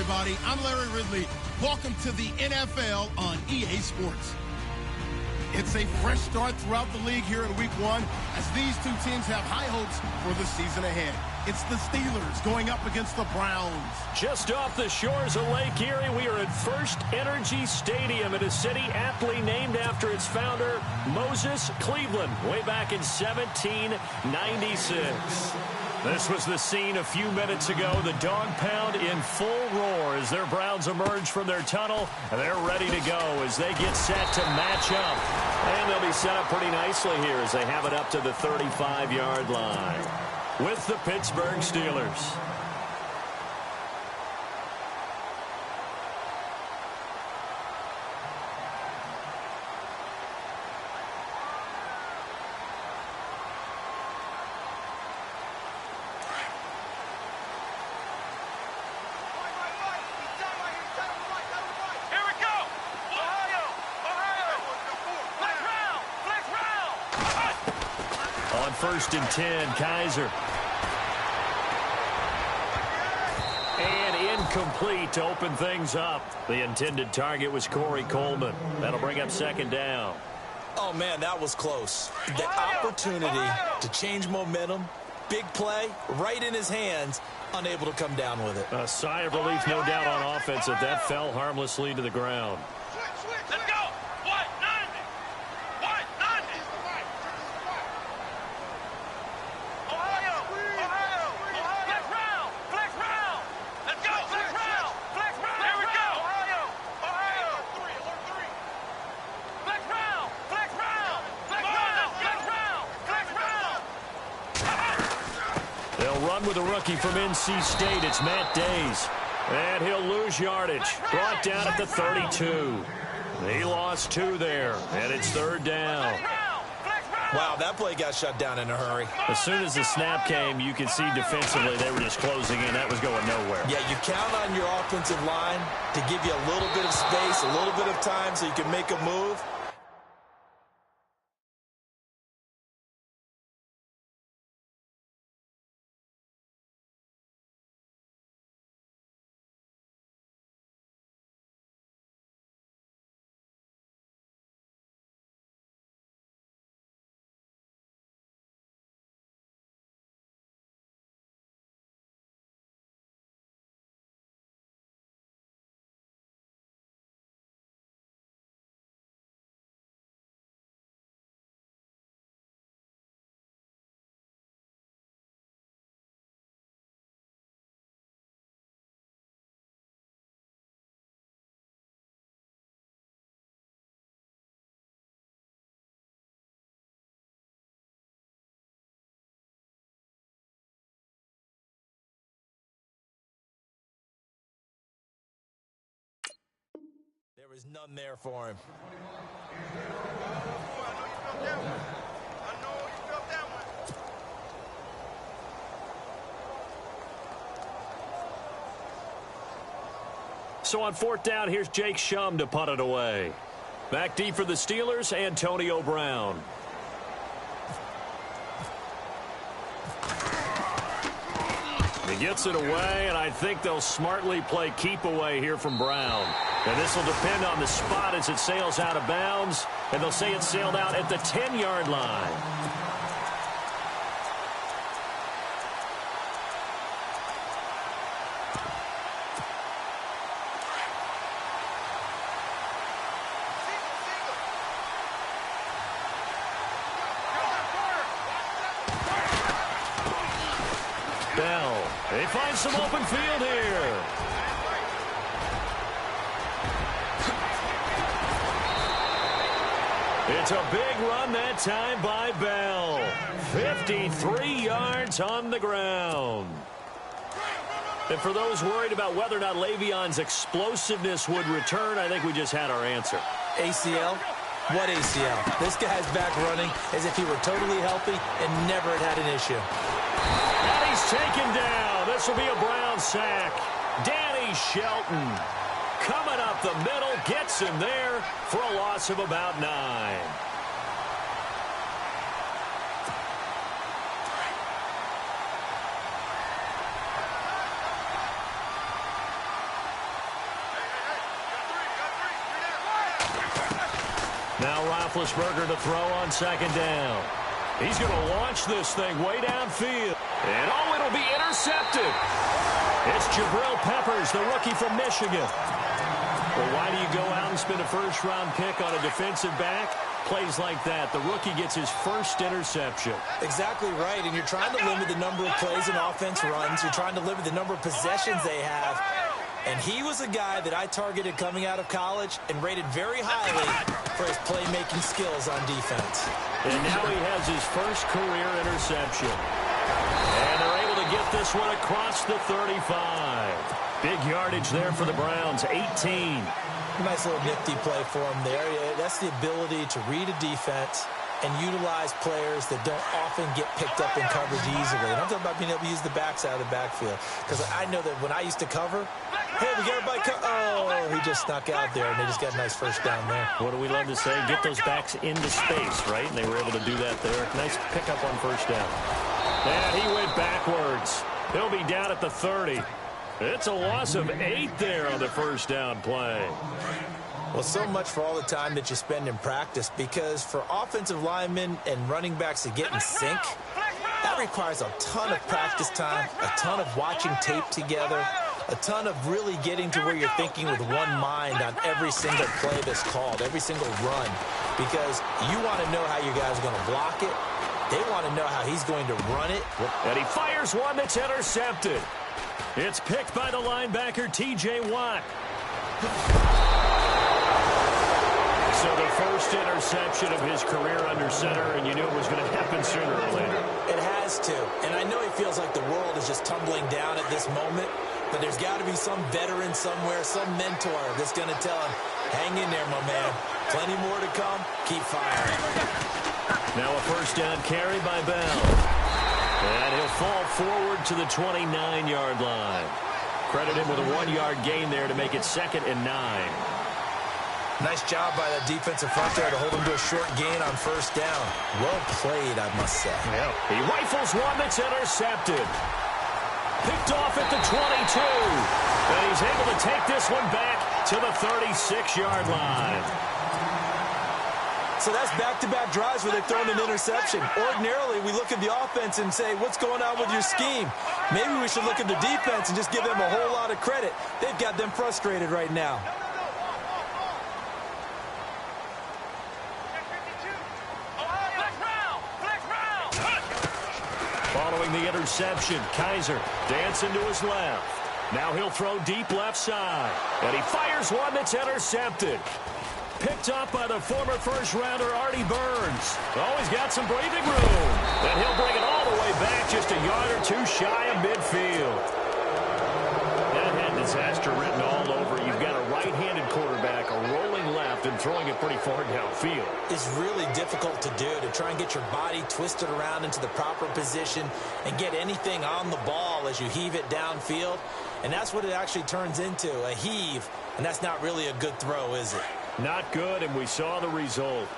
everybody. I'm Larry Ridley. Welcome to the NFL on EA Sports. It's a fresh start throughout the league here in Week 1 as these two teams have high hopes for the season ahead. It's the Steelers going up against the Browns. Just off the shores of Lake Erie, we are at First Energy Stadium in a city aptly named after its founder, Moses Cleveland, way back in 1796. This was the scene a few minutes ago. The dog pound in full roar as their Browns emerge from their tunnel. And they're ready to go as they get set to match up. And they'll be set up pretty nicely here as they have it up to the 35-yard line with the Pittsburgh Steelers. First and 10, Kaiser. And incomplete to open things up. The intended target was Corey Coleman. That'll bring up second down. Oh, man, that was close. The opportunity to change momentum, big play, right in his hands, unable to come down with it. A sigh of relief, no doubt, on offense that that fell harmlessly to the ground. Let's go! What? 90! What? 90! With a rookie from NC State, it's Matt Days. And he'll lose yardage. Brought down at the 32. He lost 2 there, and it's third down. Wow, that play got shut down in a hurry. As soon as the snap came, you could see defensively they were just closing in. That was going nowhere. Yeah, you count on your offensive line to give you a little bit of space, a little bit of time so you can make a move. There was none there for him. So on fourth down, here's Jake Shum to punt it away. Back deep for the Steelers, Antonio Brown. He gets it away, and I think they'll smartly play keep away here from Brown. And this will depend on the spot as it sails out of bounds, and they'll say it sailed out at the 10-yard line. Bell, they find some open field here. It's a big run that time by Bell. 53 yards on the ground. And for those worried about whether or not Le'Veon's explosiveness would return, I think we just had our answer. ACL? What ACL? This guy's back running as if he were totally healthy and never had an issue. And he's taken down. This will be a Brown sack. Danny Shelton coming up the middle, gets him there for a loss of about 9. Now Roethlisberger to throw on second down. He's going to launch this thing way downfield. And, oh, it'll be intercepted. It's Jabril Peppers, the rookie from Michigan. Well, why do you go out and spend a first-round pick on a defensive back? Plays like that. The rookie gets his first interception. Exactly right, and you're trying to limit the number of plays and offense runs. You're trying to limit the number of possessions they have. And he was a guy that I targeted coming out of college and rated very highly for his playmaking skills on defense. And now he has his first career interception. And they're able to get this one across the 35. Big yardage there for the Browns, 18. Nice little nifty play for him there. That's the ability to read a defense and utilize players that don't often get picked up in coverage easily. And I'm talking about being able to use the backs out of the backfield. Because I know that when I used to cover, hey, we got everybody oh, he just snuck out there, and they just got a nice first down there. What do we love to say? Get those backs into space, right? And they were able to do that there. Nice pickup on first down. And he went backwards. He'll be down at the 30. It's a loss of 8 there on the first down play. Well, so much for all the time that you spend in practice, because for offensive linemen and running backs to get in sync, that requires a ton of practice time, a ton of watching tape together, a ton of really getting to where you're thinking with one mind on every single play that's called, every single run, because you want to know how your guys are going to block it. They want to know how he's going to run it. And he fires one that's intercepted. It's picked by the linebacker, T.J. Watt. So the first interception of his career under center, and you knew it was going to happen sooner or later. It has to. And I know he feels like the world is just tumbling down at this moment, but there's got to be some veteran somewhere, some mentor that's going to tell him, hang in there, my man. Plenty more to come. Keep firing. Now a first down carry by Bell. And he'll fall forward to the 29-yard line. Credit him with a 1-yard gain there to make it 2nd and 9. Nice job by that defensive front there to hold him to a short gain on first down. Well played, I must say. Yeah. He rifles one that's intercepted. Picked off at the 22. And he's able to take this one back to the 36-yard line. So that's back-to-back drives where they've thrown an interception. Ordinarily, we look at the offense and say, what's going on with your scheme? Maybe we should look at the defense and just give them a whole lot of credit. They've got them frustrated right now. Following the interception, Kaiser dancing to his left. Now he'll throw deep left side. And he fires one that's intercepted. Picked up by the former first-rounder Artie Burns. Oh, he's got some breathing room. And he'll bring it all the way back just a yard or two shy of midfield. That had disaster written all over. You've got a right-handed quarterback, a rolling left, and throwing it pretty far downfield. It's really difficult to do, to try and get your body twisted around into the proper position and get anything on the ball as you heave it downfield. And that's what it actually turns into, a heave. And that's not really a good throw, is it? Not good, and we saw the result.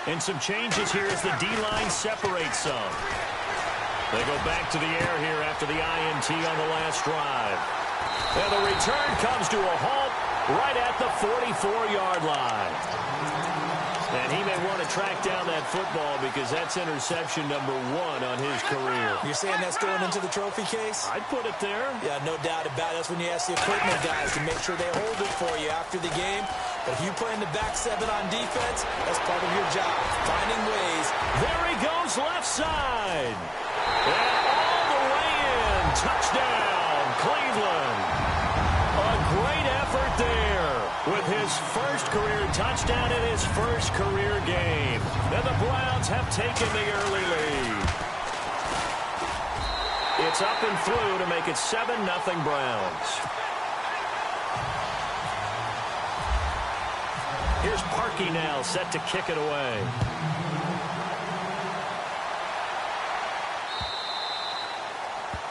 And some changes here as the D-line separates some. They go back to the air here after the INT on the last drive. And the return comes to a halt right at the 44-yard line. And he may want to track down that football because that's interception number 1 on his career. You're saying that's going into the trophy case? I'd put it there. Yeah, no doubt about it. That's when you ask the equipment guys to make sure they hold it for you after the game. But if you play in the back 7 on defense, that's part of your job, finding ways. There he goes left side. And all the way in. Touchdown, Cleveland. A great effort there with his first career touchdown in his first career game. And the Browns have taken the early lead. It's up and through to make it 7-0 Browns. Here's Parkey now, set to kick it away.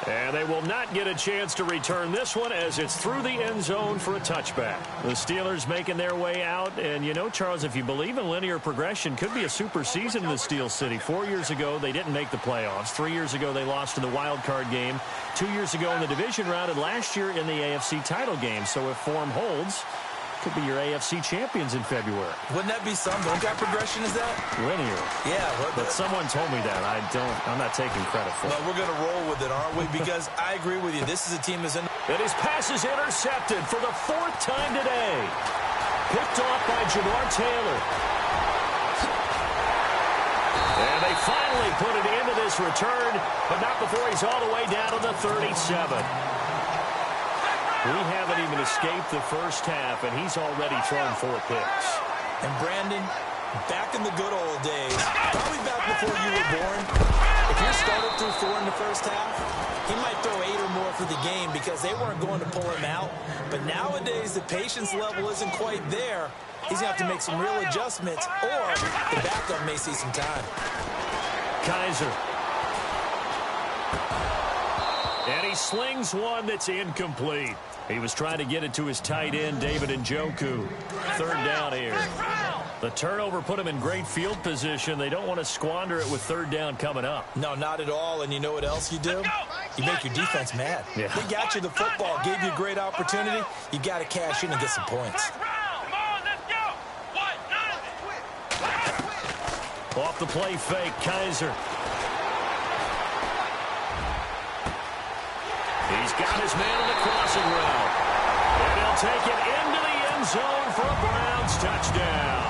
And they will not get a chance to return this one as it's through the end zone for a touchback. The Steelers making their way out. And, you know, Charles, if you believe in linear progression, could be a super season in the Steel City. 4 years ago, they didn't make the playoffs. 3 years ago, they lost in the wild card game. 2 years ago in the division round, and last year in the AFC title game. So if form holds, could be your AFC champions in February. Wouldn't that be something? What kind of progression is that? Linear. Yeah. But someone told me that. I'm not taking credit for it. Well, we're going to roll with it, aren't we? Because I agree with you. This is a team that's in. And his pass is intercepted for the 4th time today. Picked off by Jamar Taylor. And they finally put it into this return, but not before he's all the way down to the 37. We haven't even escaped the first half, and he's already thrown 4 picks. And Brandon, back in the good old days, probably back before you were born, if your starter threw 4 in the first half, he might throw 8 or more for the game because they weren't going to pull him out. But nowadays, the patience level isn't quite there. He's going to have to make some real adjustments, or the backup may see some time. Kaiser. And he slings one that's incomplete. He was trying to get it to his tight end, David Njoku. 3rd down here. The turnover put him in great field position. They don't want to squander it with 3rd down coming up. No, not at all. And you know what else you do? You make your defense mad. Yeah. They got you the football, gave you a great opportunity. You got to cash in and get some points. Off the play fake, Kaiser. He's got his man on the crossing route. And he'll take it into the end zone for a Browns touchdown.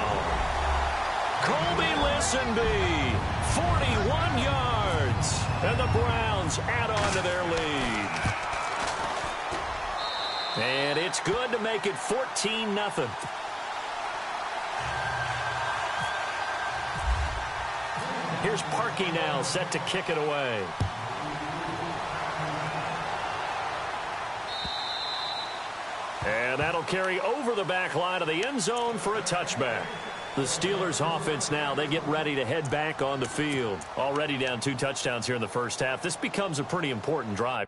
Colby Listenby, 41 yards. And the Browns add on to their lead. And it's good to make it 14-0. Here's Parkey now, set to kick it away. And that'll carry over the back line of the end zone for a touchback. The Steelers offense now, they get ready to head back on the field. Already down 2 touchdowns here in the first half. This becomes a pretty important drive.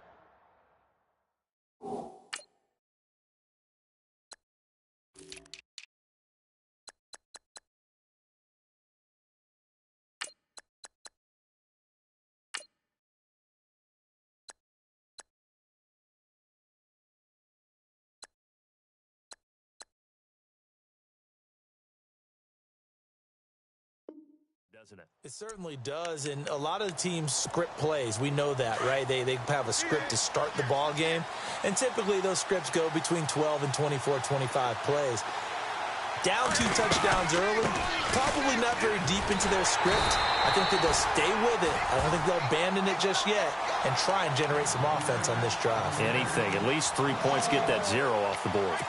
Doesn't it? It certainly does, and a lot of the teams script plays. We know that, right? They have a script to start the ball game, and typically those scripts go between 12 and 24, 25 plays. Down 2 touchdowns early, probably not very deep into their script. I think that they'll stay with it. I don't think they'll abandon it just yet and try and generate some offense on this drive. Anything. At least 3 points, get that 0 off the board.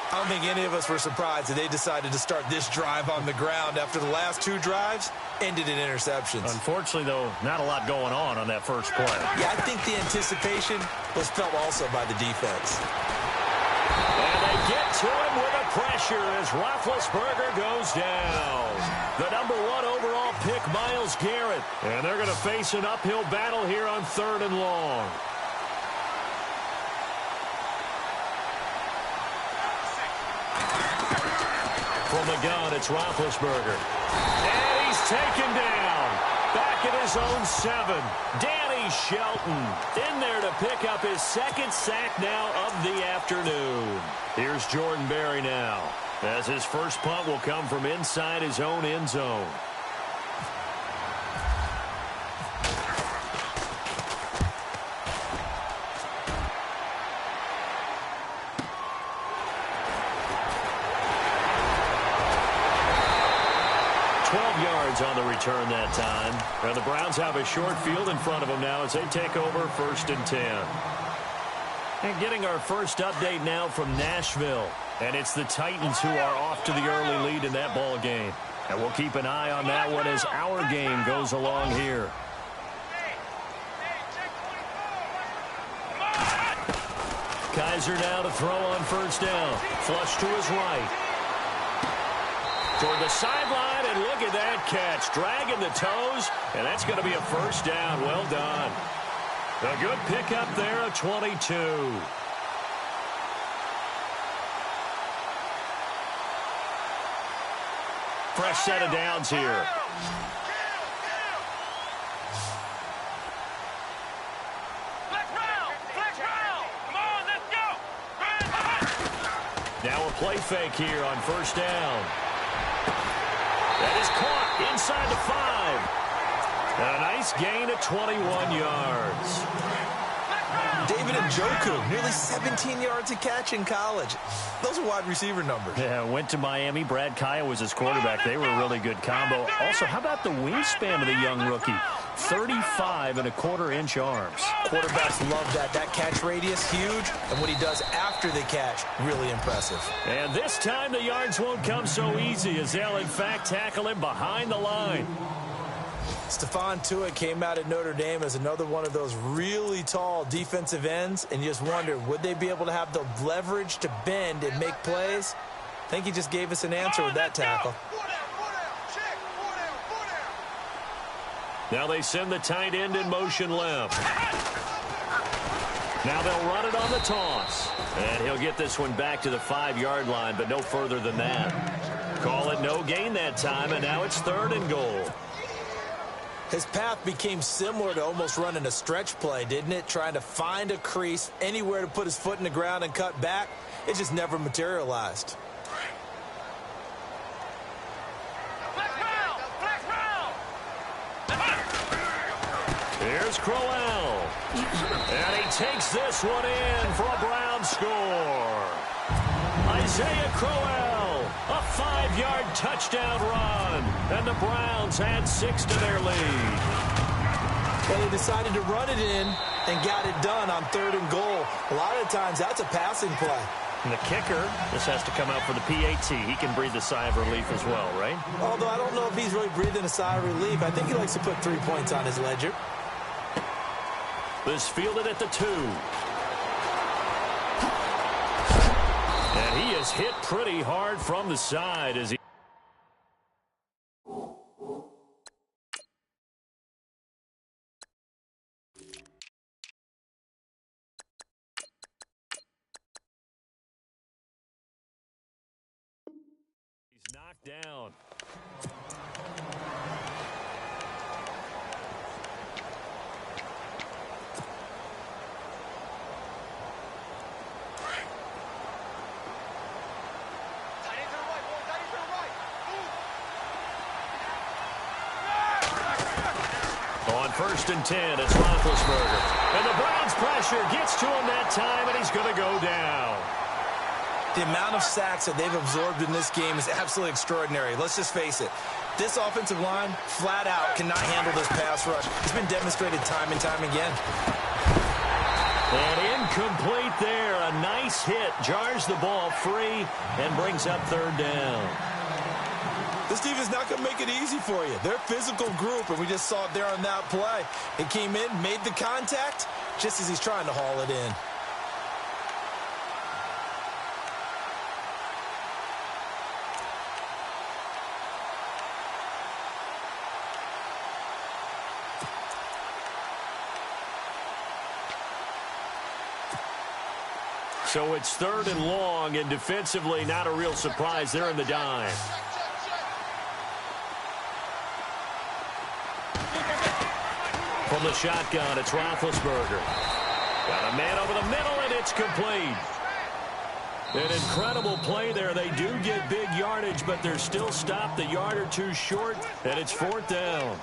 I don't think any of us were surprised that they decided to start this drive on the ground after the last 2 drives ended in interceptions. Unfortunately, though, not a lot going on that first play. Yeah, I think the anticipation was felt also by the defense. And they get to him with a pressure as Roethlisberger goes down. The number 1 overall pick, Myles Garrett. And they're going to face an uphill battle here on 3rd and long. From the gun, it's Roethlisberger. And he's taken down. Back at his own 7. Danny Shelton in there to pick up his 2nd sack now of the afternoon. Here's Jordan Berry now, as his first punt will come from inside his own end zone. On the return that time. And the Browns have a short field in front of them now as they take over 1st and 10. And getting our first update now from Nashville. And it's the Titans who are off to the early lead in that ball game. And we'll keep an eye on that one as our game goes along here. Kaiser now to throw on 1st down. Flush to his right. Toward the sideline, and look at that catch. Dragging the toes, and that's going to be a 1st down. Well done. A good pickup there, a 22. Fresh set of downs here. Now a play fake here on first down. That is caught inside the 5. And a nice gain of 21 yards. David Njoku, nearly 17 yards a catch in college. Those are wide receiver numbers. Yeah, went to Miami. Brad Kaya was his quarterback. They were a really good combo. Also, how about the wingspan of the young rookie? 35.25-inch arms. Quarterbacks love that. That catch radius, huge. And what he does after the catch, really impressive. And this time the yards won't come so easy as they'll, in fact, tackle him behind the line. Stephon Tuitt came out at Notre Dame as another one of those really tall defensive ends, and you just wonder, would they be able to have the leverage to bend and make plays? I think he just gave us an answer with that tackle. Now they send the tight end in motion left. Now they'll run it on the toss. And he'll get this one back to the 5-yard line, but no further than that. Call it no gain that time, and now it's 3rd and goal. His path became similar to almost running a stretch play, didn't it? Trying to find a crease, anywhere to put his foot in the ground and cut back. It just never materialized. Here's Crowell. And he takes this one in for a Brown score. Isaiah Crowell, a 5-yard touchdown run. And the Browns add 6 to their lead. Well, they decided to run it in and got it done on 3rd and goal. A lot of times, that's a passing play. And the kicker, this has to come out for the PAT. He can breathe a sigh of relief as well, right? Although I don't know if he's really breathing a sigh of relief. I think he likes to put 3 points on his ledger. This fielded at the 2. And he is hit pretty hard from the side as he... He's knocked down. On 1st and 10, it's Roethlisberger. And the Browns pressure gets to him that time, and he's going to go down. The amount of sacks that they've absorbed in this game is absolutely extraordinary. Let's just face it. This offensive line, flat out, cannot handle this pass rush. It's been demonstrated time and time again. And incomplete there. A nice hit. Jars the ball free and brings up 3rd down. This defense is not going to make it easy for you. They're a physical group, and we just saw it there on that play. It came in, made the contact, just as he's trying to haul it in. So it's 3rd and long, and defensively not a real surprise. They're in the dime. From the shotgun, it's Roethlisberger. Got a man over the middle, and it's complete. An incredible play there. They do get big yardage, but they're still stopped a yard or 2 short, and it's 4th down.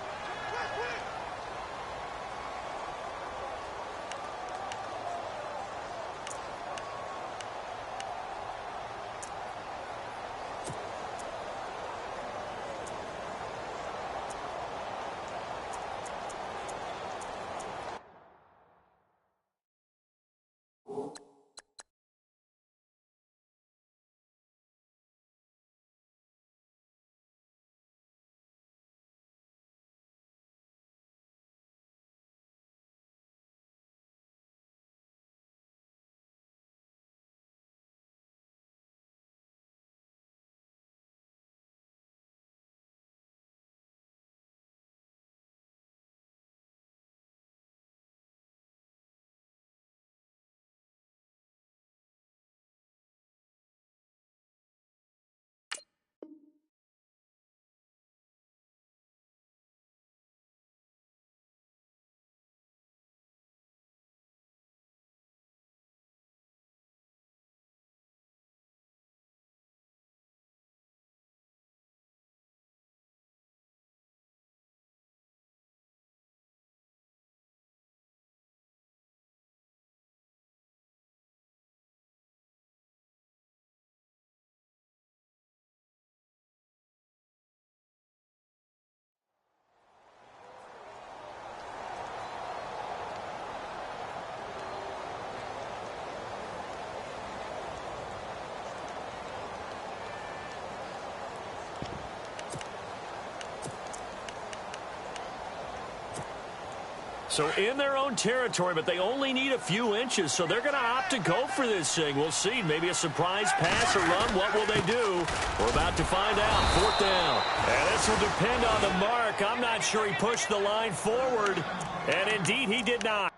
So in their own territory, but they only need a few inches, so they're going to opt to go for this thing. We'll see. Maybe a surprise pass or run. What will they do? We're about to find out. 4th down. And this will depend on the mark. I'm not sure he pushed the line forward. And indeed, he did not.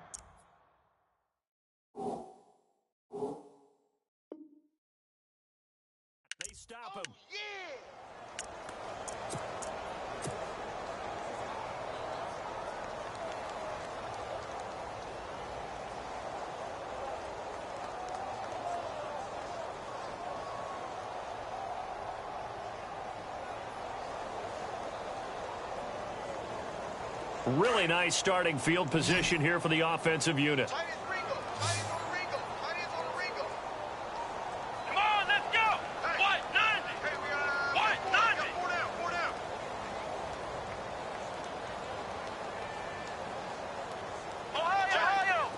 They stop him. Really nice starting field position here for the offensive unit. Come on, let's go. What? 90. What? 90. 4 down. Ohio.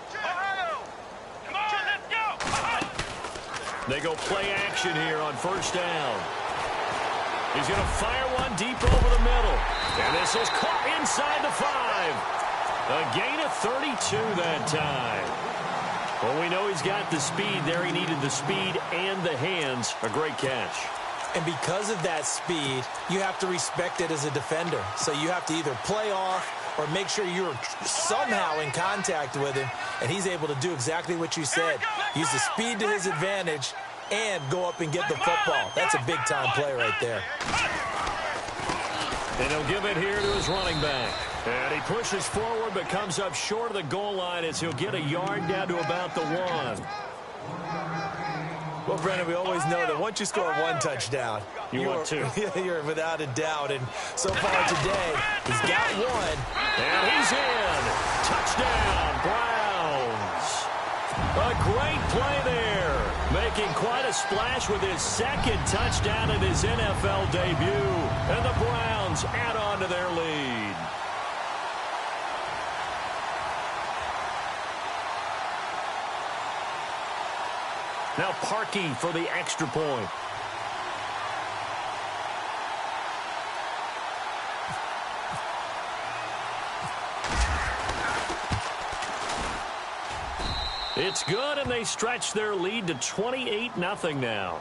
Come on, let's go. They go play action here on 1st down. He's going to fire one deep over the middle. And this is caught inside the 5. A gain of 32 that time. Well, we know he's got the speed there. He needed the speed and the hands. A great catch. And because of that speed, you have to respect it as a defender. So you have to either play off or make sure you're somehow in contact with him. And he's able to do exactly what you said. Use the speed to his advantage and go up and get the football. That's a big-time play right there. And he'll give it here to his running back. And he pushes forward but comes up short of the goal line as he'll get a yard down to about the 1. Well, Brennan, we always know that once you score 1 touchdown, want 2. You're without a doubt. And so far today, he's got 1. And he's in. Touchdown, Browns. A great play there. Making quite a splash with his 2nd touchdown in his NFL debut. And the Browns add on to their lead. Now Parkey for the extra point. It's good, and they stretch their lead to 28-0 now.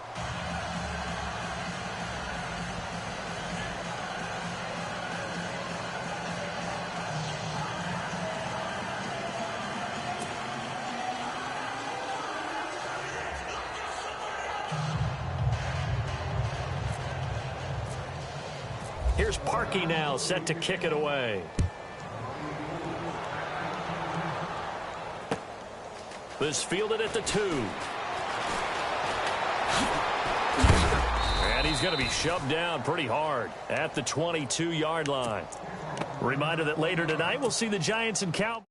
Here's Parkey now, set to kick it away. This fielded at the 2. And he's going to be shoved down pretty hard at the 22-yard line. Reminder that later tonight we'll see the Giants and Cowboys.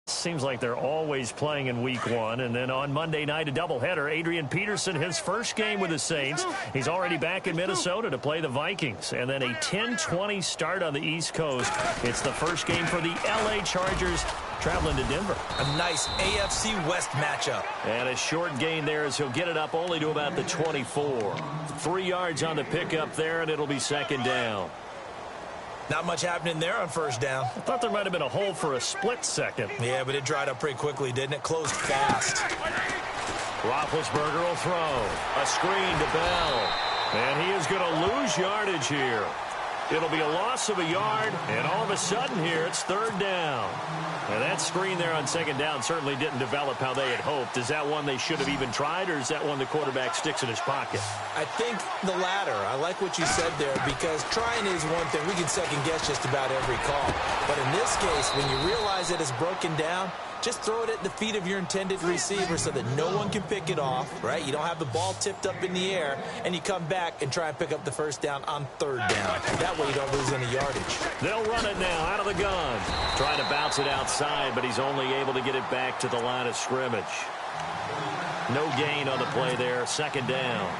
Seems like they're always playing in week 1. And then on Monday night, a doubleheader. Adrian Peterson, his first game with the Saints. He's already back in Minnesota to play the Vikings. And then a 10-20 start on the East Coast. It's the first game for the L.A. Chargers traveling to Denver. A nice AFC West matchup. And a short gain there as he'll get it up only to about the 24. 3 yards on the pickup there, and it'll be 2nd down. Not much happening there on 1st down. I thought there might have been a hole for a split second. Yeah, but it dried up pretty quickly, didn't it? Closed fast. Roethlisberger will throw. A screen to Bell. And he is going to lose yardage here. It'll be a loss of a yard, and all of a sudden here, it's 3rd down. And that screen there on 2nd down certainly didn't develop how they had hoped. Is that one they should have even tried, or is that one the quarterback sticks in his pocket? I think the latter. I like what you said there, because trying is one thing. We can second-guess just about every call. But in this case, when you realize that it's broken down, just throw it at the feet of your intended receiver so that no one can pick it off, right? You don't have the ball tipped up in the air, and you come back and try and pick up the 1st down on 3rd down. That way you don't lose any yardage. They'll run it now out of the gun. Trying to bounce it outside, but he's only able to get it back to the line of scrimmage. No gain on the play there. 2nd down.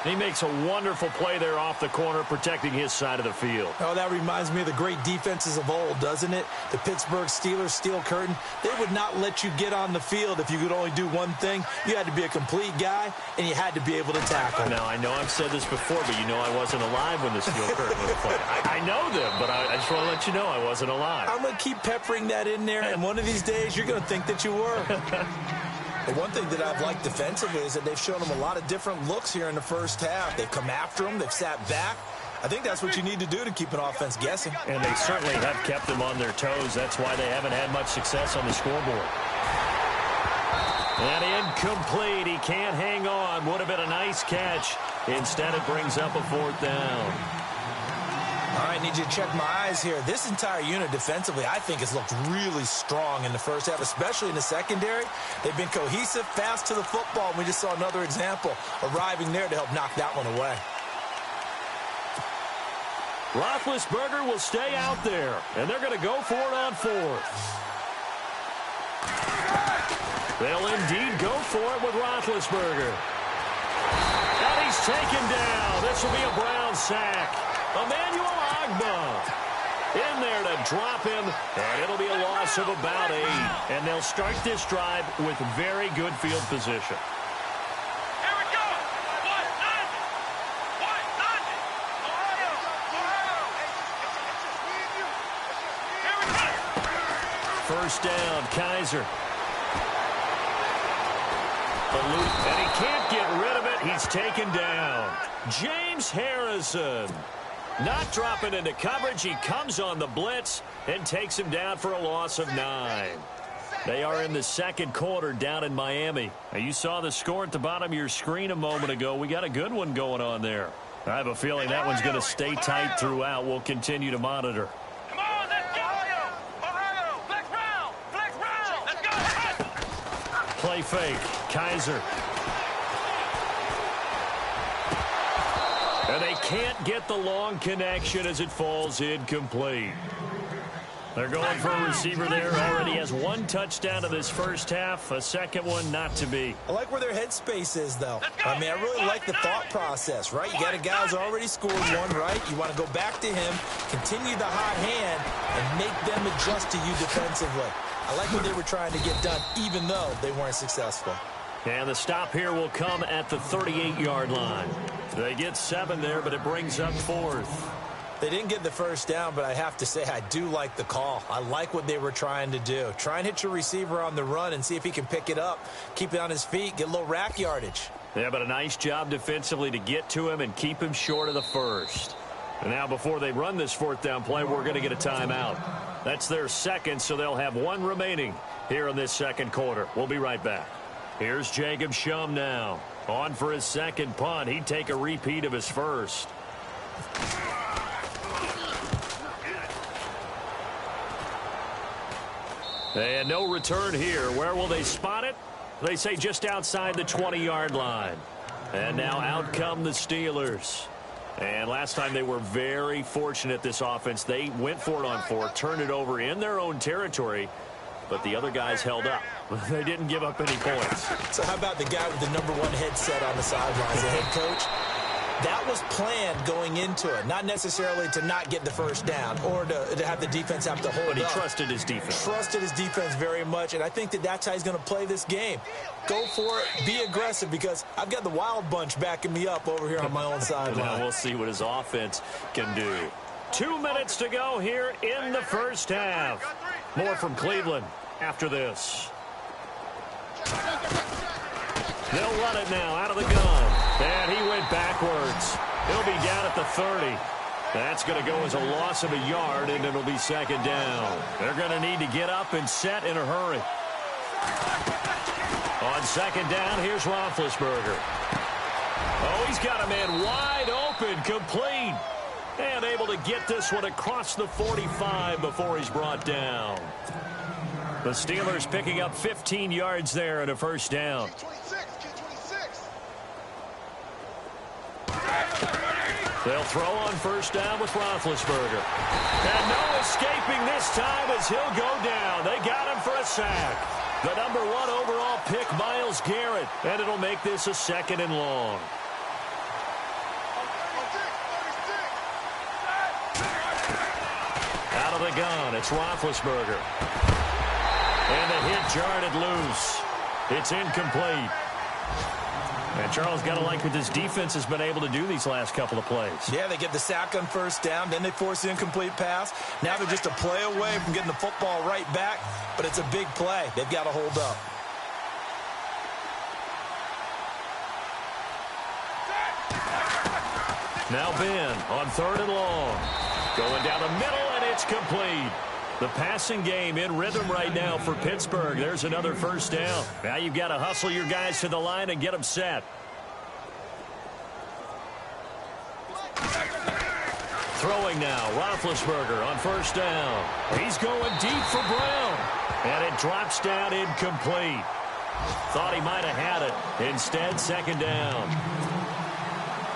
He makes a wonderful play there off the corner, protecting his side of the field. Oh, that reminds me of the great defenses of old, doesn't it? The Pittsburgh Steelers steel curtain. They would not let you get on the field if you could only do one thing. You had to be a complete guy, and you had to be able to tackle. Now, I know I've said this before, but you know I wasn't alive when the steel curtain was played. I know them, but I just want to let you know I wasn't alive. I'm going to keep peppering that in there, and one of these days you're going to think that you were. But one thing that I've liked defensively is that they've shown them a lot of different looks here in the first half. They've come after them. They've sat back. I think that's what you need to do to keep an offense guessing. And they certainly have kept them on their toes. That's why they haven't had much success on the scoreboard. And incomplete. He can't hang on. Would have been a nice catch. Instead, it brings up a 4th down. All right, need you to check my eyes here. This entire unit defensively, I think, has looked really strong in the first half, especially in the secondary. They've been cohesive, fast to the football. And we just saw another example arriving there to help knock that one away. Roethlisberger will stay out there, and they're going to go for it on 4th. They'll indeed go for it with Roethlisberger. And he's taken down. This will be a Brown sack. Emmanuel Ogbah in there to drop him, and it'll be a loss of about 8. And they'll start this drive with very good field position. Here we go. 190. Ohio. Here we go. First down, Kaiser. And he can't get rid of it. He's taken down. James Harrison. Not dropping into coverage. He comes on the blitz and takes him down for a loss of 9. They are in the second quarter down in Miami. Now, you saw the score at the bottom of your screen a moment ago. We got a good one going on there. I have a feeling that one's going to stay tight throughout. We'll continue to monitor. Come on, let's go. Ohio. Flex round. Let's go. Play fake. Kaiser. And they can't get the long connection as it falls incomplete. They're going for a receiver there. Already has 1 touchdown in this first half. A second one not to be. I like where their headspace is, though. I mean, I really like the thought process, right? You got a guy who's already scored one, right? You want to go back to him, continue the hot hand, and make them adjust to you defensively. I like what they were trying to get done, even though they weren't successful. And the stop here will come at the 38-yard line. They get 7 there, but it brings up 4th. They didn't get the first down, but I have to say I do like the call. I like what they were trying to do. Try and hit your receiver on the run and see if he can pick it up, keep it on his feet, get a little rack yardage. Yeah, but a nice job defensively to get to him and keep him short of the first. And now before they run this 4th down play, we're going to get a timeout. That's their second, so they'll have 1 remaining here in this second quarter. We'll be right back. Here's Jacob Shum now. On for his second punt. He'd take a repeat of his first. And no return here. Where will they spot it? They say just outside the 20-yard line. And now out come the Steelers. And last time they were very fortunate, this offense. They went for it on 4, turned it over in their own territory, but the other guys held up. They didn't give up any points. So how about the guy with the #1 headset on the sidelines, the head coach? That was planned going into it, not necessarily to not get the first down or to have the defense have to hold up. But he trusted his defense. Trusted his defense very much, and I think that that's how he's going to play this game. Go for it, be aggressive, because I've got the wild bunch backing me up over here on my own sideline. Now we'll see what his offense can do. 2 minutes to go here in the first half. More from Cleveland after this. They'll run it now out of the gun. And he went backwards. He'll be down at the 30. That's going to go as a loss of a yard, and it'll be second down. They're going to need to get up and set in a hurry. On second down, here's Roethlisberger. Oh, he's got a man wide open, complete. And able to get this one across the 45 before he's brought down. The Steelers picking up 15 yards there and a first down. They'll throw on first down with Roethlisberger. And no escaping this time as he'll go down. They got him for a sack. The #1 overall pick, Myles Garrett. And it'll make this a second and long. Out of the gun, it's Roethlisberger. And the hit jarred loose. It's incomplete. And Charles, got to like what this defense has been able to do these last couple of plays. Yeah, they get the sack on first down, then they force the incomplete pass. Now they're just a play away from getting the football right back, but it's a big play. They've got to hold up. Now Ben on 3rd and long. Going down the middle, and it's complete. The passing game in rhythm right now for Pittsburgh. There's another first down. Now you've got to hustle your guys to the line and get them set. Throwing now, Roethlisberger on first down. He's going deep for Brown. And it drops down incomplete. Thought he might have had it. Instead, second down.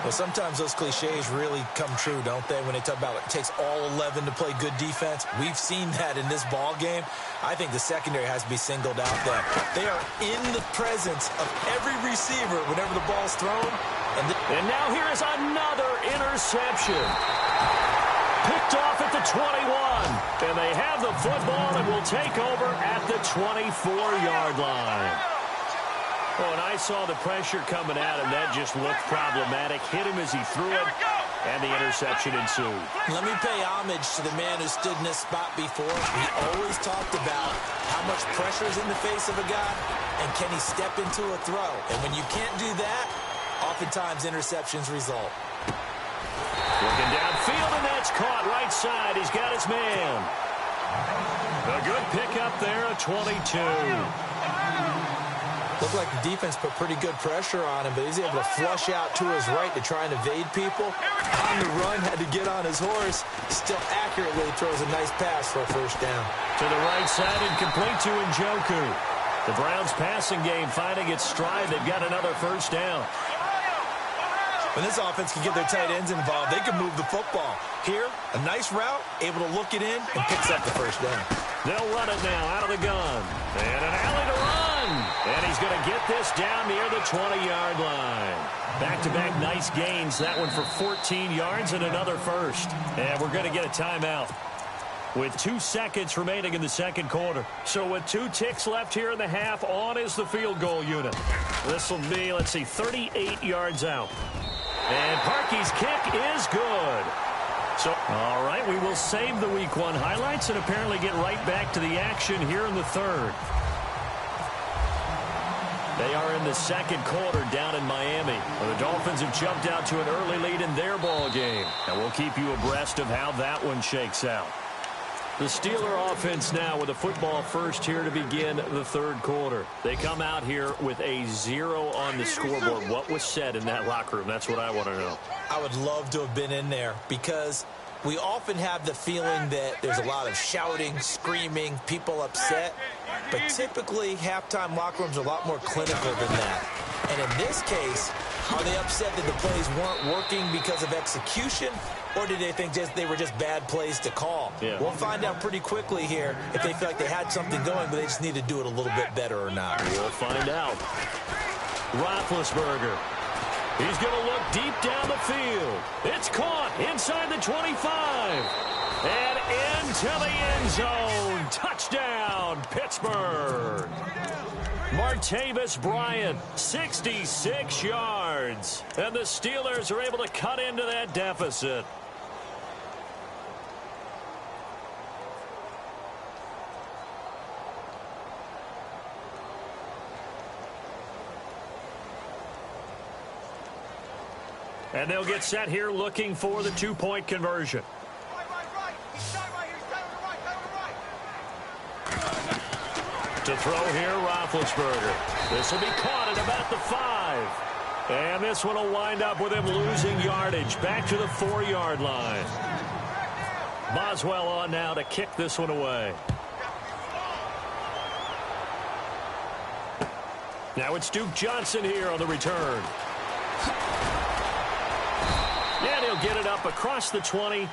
Well, sometimes those cliches really come true, don't they? When they talk about it takes all 11 to play good defense. We've seen that in this ball game. I think the secondary has to be singled out there. They are in the presence of every receiver whenever the ball's thrown. And now here is another interception. Picked off at the 21. And they have the football and will take over at the 24-yard line. Oh, and I saw the pressure coming at him. That just looked problematic. Hit him as he threw it, and the interception ensued. Let me pay homage to the man who stood in this spot before. He always talked about how much pressure is in the face of a guy, and can he step into a throw. And when you can't do that, oftentimes interceptions result. Looking downfield, and that's caught right side. He's got his man. A good pickup there, a 22. Looked like the defense put pretty good pressure on him, but he's able to flush out to his right to try and evade people. On the run, had to get on his horse. Still accurately throws a nice pass for a first down. To the right side and complete to Njoku. The Browns passing game finding its stride. They've got another first down. When this offense can get their tight ends involved, they can move the football. Here, a nice route, able to look it in, and picks up the first down. They'll run it now out of the gun. And an alley to run. And he's going to get this down near the 20-yard line. Back-to-back nice gains. That one for 14 yards and another first. And we're going to get a timeout with 2 seconds remaining in the second quarter. So with 2 ticks left here in the half, on is the field goal unit. This will be, let's see, 38 yards out. And Parkey's kick is good. So, all right, we will save the Week 1 highlights and apparently get right back to the action here in the third. They are in the second quarter down in Miami. Well, the Dolphins have jumped out to an early lead in their ball game. And we'll keep you abreast of how that one shakes out. The Steeler offense now with a football first here to begin the third quarter. They come out here with a 0 on the scoreboard. What was said in that locker room? That's what I want to know. I would love to have been in there because we often have the feeling that there's a lot of shouting, screaming, people upset. But typically, halftime locker rooms are a lot more clinical than that. And in this case, are they upset that the plays weren't working because of execution? Or did they think they were just bad plays to call? Yeah. We'll find out pretty quickly here if they feel like they had something going, but they just need to do it a little bit better or not. We'll find out. Roethlisberger. He's going to look deep down the field. It's caught inside the 25. And into the end zone. Touchdown, Pittsburgh. Martavis Bryant, 66 yards. And the Steelers are able to cut into that deficit. And they'll get set here looking for the two-point conversion. To throw here, Roethlisberger. This will be caught at about the 5. And this one will wind up with him losing yardage back to the 4-yard line. Boswell on now to kick this one away. Now it's Duke Johnson here on the return. And he'll get it up across the 20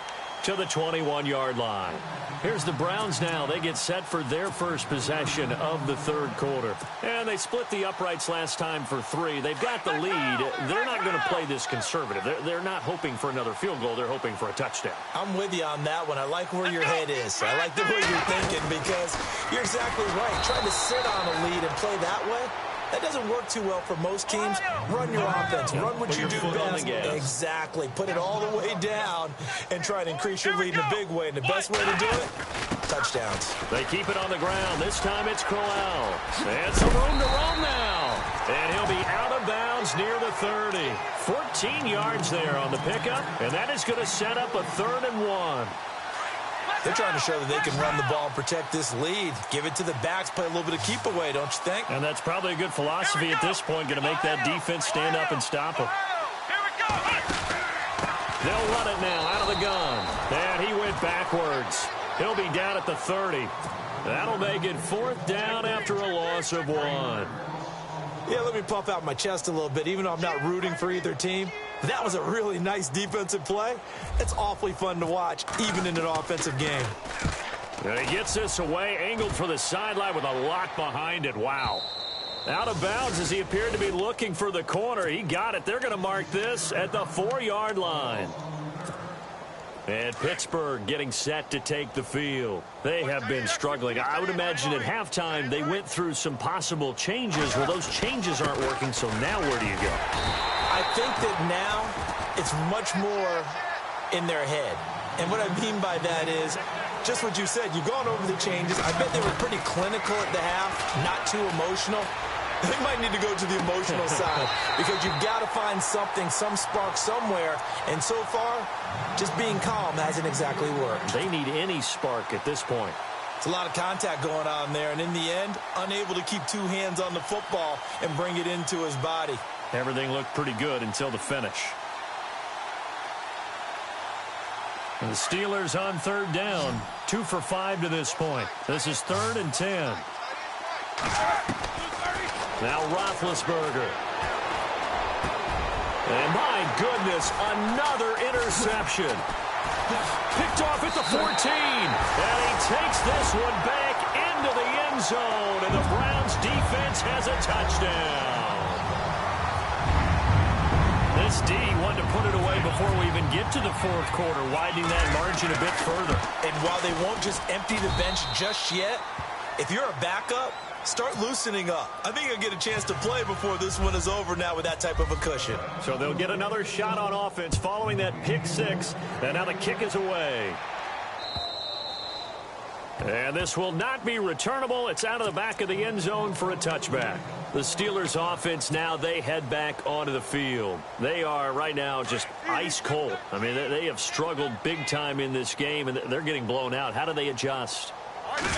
to the 21-yard line. Here's the Browns now. They get set for their first possession of the third quarter. And they split the uprights last time for 3. They've got the lead. They're not going to play this conservative. They're not hoping for another field goal. They're hoping for a touchdown. I'm with you on that one. I like where your head is. I like the way you're thinking because you're exactly right. Trying to sit on a lead and play that way, that doesn't work too well for most teams. Run your offense. Run what you do best. Exactly. Put it all the way down and try to increase your lead in a big way. And the best way to do it, touchdowns. They keep it on the ground. This time it's Crowell. And some room to roam now. And he'll be out of bounds near the 30. 14 yards there on the pickup. And that is going to set up a 3rd and 1. They're trying to show that they can run the ball and protect this lead. Give it to the backs, play a little bit of keep away, don't you think? And that's probably a good philosophy at this point, going to make that defense stand up and stop them. They'll run it now out of the gun. And he went backwards. He'll be down at the 30. That'll make it 4th down after a loss of 1. Yeah, let me puff out my chest a little bit, even though I'm not rooting for either team. That was a really nice defensive play. It's awfully fun to watch, even in an offensive game. And he gets this away, angled for the sideline with a lot behind it. Wow. Out of bounds as he appeared to be looking for the corner. He got it. They're going to mark this at the 4-yard line. And Pittsburgh getting set to take the field. They have been struggling. I would imagine at halftime they went through some possible changes. Well, those changes aren't working, so now where do you go? I think that now it's much more in their head. And what I mean by that is just what you said. You've gone over the changes. I bet they were pretty clinical at the half, not too emotional. They might need to go to the emotional side because you've got to find something, some spark somewhere. And so far, just being calm hasn't exactly worked. They need any spark at this point. It's a lot of contact going on there. And in the end, unable to keep 2 hands on the football and bring it into his body. Everything looked pretty good until the finish. And the Steelers on 3rd down. 2 for 5 to this point. This is 3rd and 10. Now Roethlisberger. And my goodness, another interception. Picked off at the 14. And he takes this one back into the end zone. And the Browns defense has a touchdown. This D wanted to put it away before we even get to the 4th quarter, widening that margin a bit further. And while they won't just empty the bench just yet, if you're a backup, start loosening up. I think you'll get a chance to play before this one is over now with that type of a cushion. So they'll get another shot on offense following that pick 6. And now the kick is away. And this will not be returnable. It's out of the back of the end zone for a touchback. The Steelers offense now, they head back onto the field. They are right now just ice cold. I mean, they have struggled big time in this game, and they're getting blown out. How do they adjust?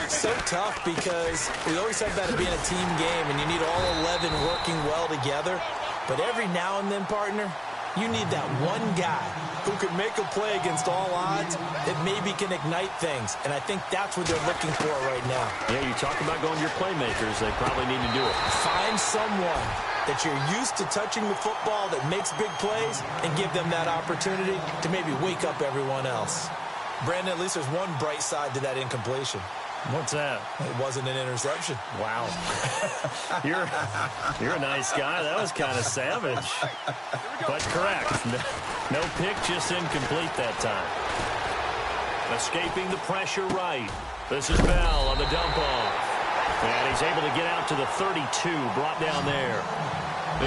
So tough because we always talk about it being a team game, and you need all 11 working well together. But every now and then, partner, you need that one guy who can make a play against all odds that maybe can ignite things. And I think that's what they're looking for right now. Yeah, you talk about going to your playmakers. They probably need to do it. Find someone that you're used to touching the football that makes big plays and give them that opportunity to maybe wake up everyone else. Brandon, at least there's one bright side to that incompletion. What's that? It wasn't an interception. Wow. You're a nice guy. That was kind of savage. But correct. No pick, just incomplete that time. Escaping the pressure right. This is Bell on the dump off. And he's able to get out to the 32, brought down there.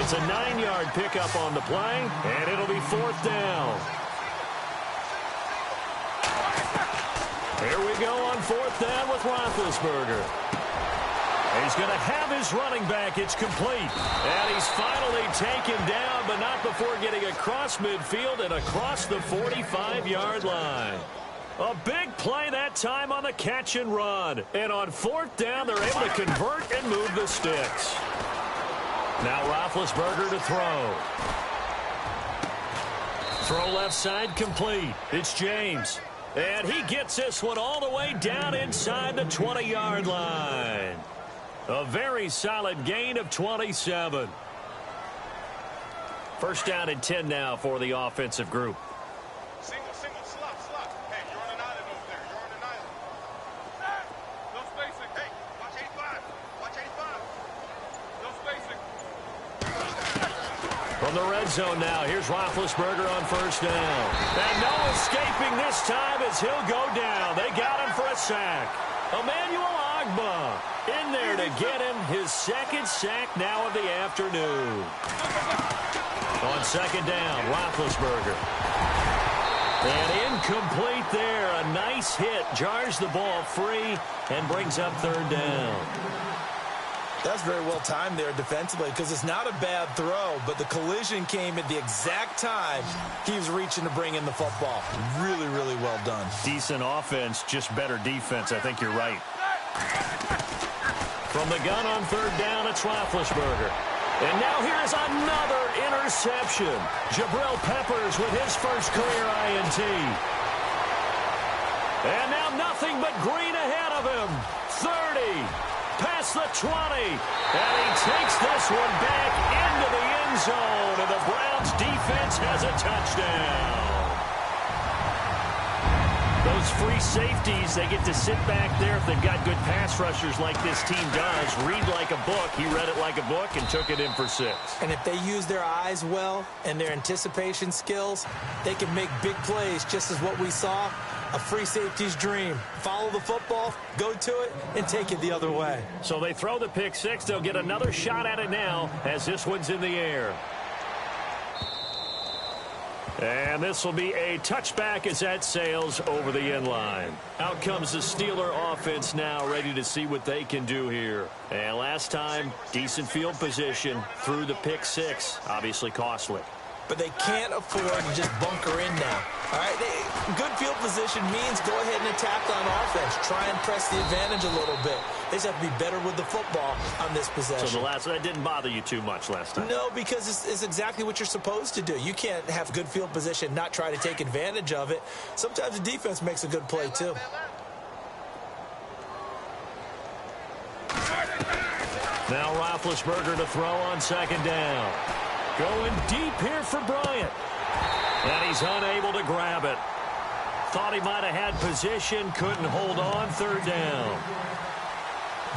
It's a 9-yard pickup on the play, and it'll be 4th down. Here we go on 4th down with Roethlisberger. He's going to have his running back. It's complete. And he's finally taken down, but not before getting across midfield and across the 45-yard line. A big play that time on the catch and run. And on 4th down, they're able to convert and move the sticks. Now Roethlisberger to throw. Throw left side complete. It's James. And he gets this one all the way down inside the 20-yard line. A very solid gain of 27. 1st down and 10 now for the offensive group. Single, slot. Hey, From the red zone now, here's Roethlisberger on first down. And no escaping this time as he'll go down. They got him for a sack. Emmanuel Ogbah in there to get him his second sack now of the afternoon. On second down, Roethlisberger. And incomplete there. A nice hit. Jars the ball free and brings up third down. That's very well timed there defensively because it's not a bad throw, but the collision came at the exact time he was reaching to bring in the football. Really, really well done. Decent offense, just better defense. I think you're right. From the gun on third down, it's Roethlisberger. And now here's another interception. Jabril Peppers with his first career INT. And now nothing but green ahead of him. 30. Past the 20. And he takes this one back into the end zone. And the Browns defense has a touchdown. Those free safeties, they get to sit back there if they've got good pass rushers like this team does. Read like a book. He read it like a book and took it in for 6. And if they use their eyes well and their anticipation skills, they can make big plays, just as what we saw. A free safety's dream. Follow the football, go to it, and take it the other way. So they throw the pick 6. They'll get another shot at it now as this one's in the air. And this will be a touchback as that sails over the end line. Out comes the Steeler offense now, ready to see what they can do here. And last time, decent field position through the pick 6. Obviously costly. But they can't afford to just bunker in now. All right, good field position means go ahead and attack on offense. Try and press the advantage a little bit. They just have to be better with the football on this possession. So that didn't bother you too much last time? No, because it's exactly what you're supposed to do. You can't have good field position and not try to take advantage of it. Sometimes the defense makes a good play, too. Now Roethlisberger to throw on second down. Going deep here for Bryant. And he's unable to grab it. Thought he might have had position, couldn't hold on, third down.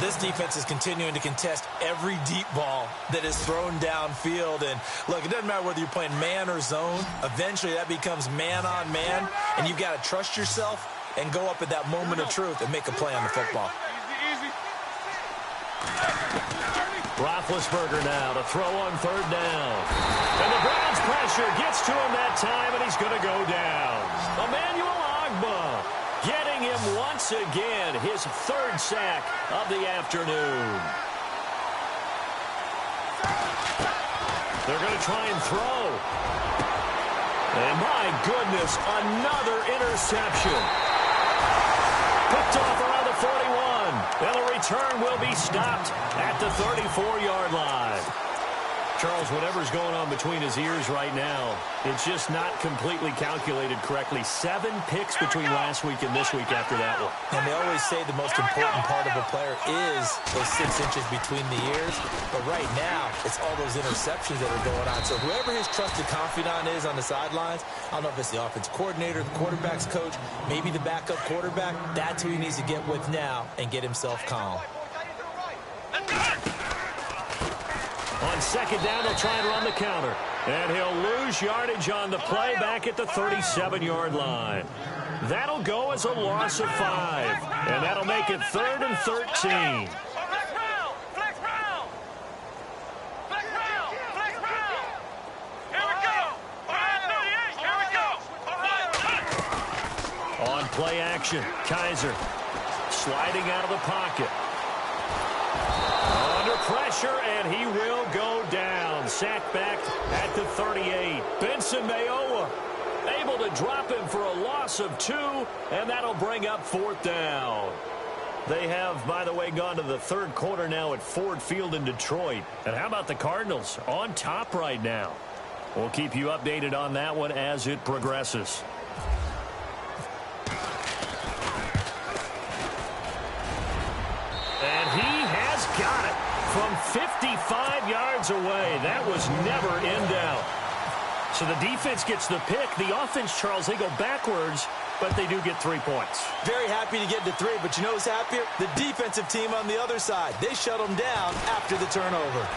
This defense is continuing to contest every deep ball that is thrown downfield. And, look, it doesn't matter whether you're playing man or zone. Eventually that becomes man on man, and you've got to trust yourself and go up at that moment of truth and make a play on the football. Roethlisberger now to throw on third down. And the Browns pressure gets to him that time, and he's going to go down. Emmanuel Ogbah getting him once again, his third sack of the afternoon. They're going to try and throw. And my goodness, another interception. Picked off around the 41. And the return will be stopped at the 34-yard line. Charles, whatever's going on between his ears right now, it's just not completely calculated correctly. 7 picks between last week and this week after that one. And they always say the most important part of a player is those 6 inches between the ears. But right now, it's all those interceptions that are going on. So whoever his trusted confidant is on the sidelines, I don't know if it's the offense coordinator, the quarterback's coach, maybe the backup quarterback, that's who he needs to get with now and get himself calm. On second down, he'll try and run the counter. And he'll lose yardage on the play back at the 37-yard line. That'll go as a loss of 5. And that'll make it 3rd and 13. On play action, Kaiser sliding out of the pocket. Under pressure, and he will go down. Sacked back at the 38. Benson Mayowa able to drop him for a loss of 2, and that'll bring up 4th down. They have, by the way, gone to the 3rd quarter now at Ford Field in Detroit. And how about the Cardinals on top right now? We'll keep you updated on that one as it progresses. And he has got it from 55 yards away. That was never in doubt. So the defense gets the pick. The offense, Charles, they go backwards, but they do get 3 points. Very happy to get to 3, but you know who's happier? The defensive team on the other side. They shut them down after the turnover.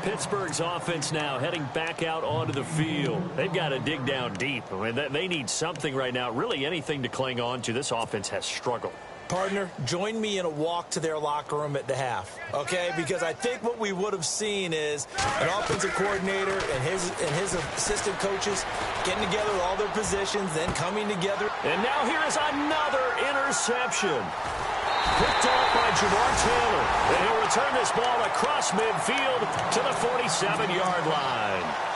Pittsburgh's offense now heading back out onto the field. They've got to dig down deep. I mean, they need something right now, really anything to cling on to. This offense has struggled. Partner, join me in a walk to their locker room at the half, okay? Because I think what we would have seen is an offensive coordinator and his assistant coaches getting together with all their positions, then coming together. And now here is another interception. Picked off by Jamar Taylor. And he'll return this ball across midfield to the 47-yard line.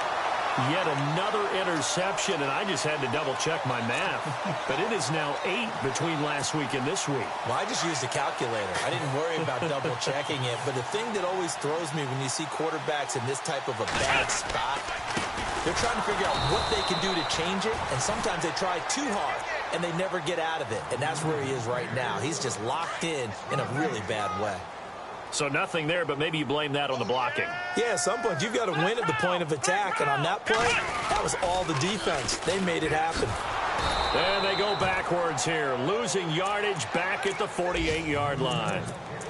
Yet another interception, and I just had to double-check my math. But it is now 8 between last week and this week. Well, I just used a calculator. I didn't worry about double-checking it. But the thing that always throws me when you see quarterbacks in this type of a bad spot, they're trying to figure out what they can do to change it, and sometimes they try too hard, and they never get out of it. And that's where he is right now. He's just locked in a really bad way. So nothing there, but maybe you blame that on the blocking. Yeah, at some point, you've got to win at the point of attack. And on that play, that was all the defense. They made it happen. And they go backwards here, losing yardage back at the 48-yard line.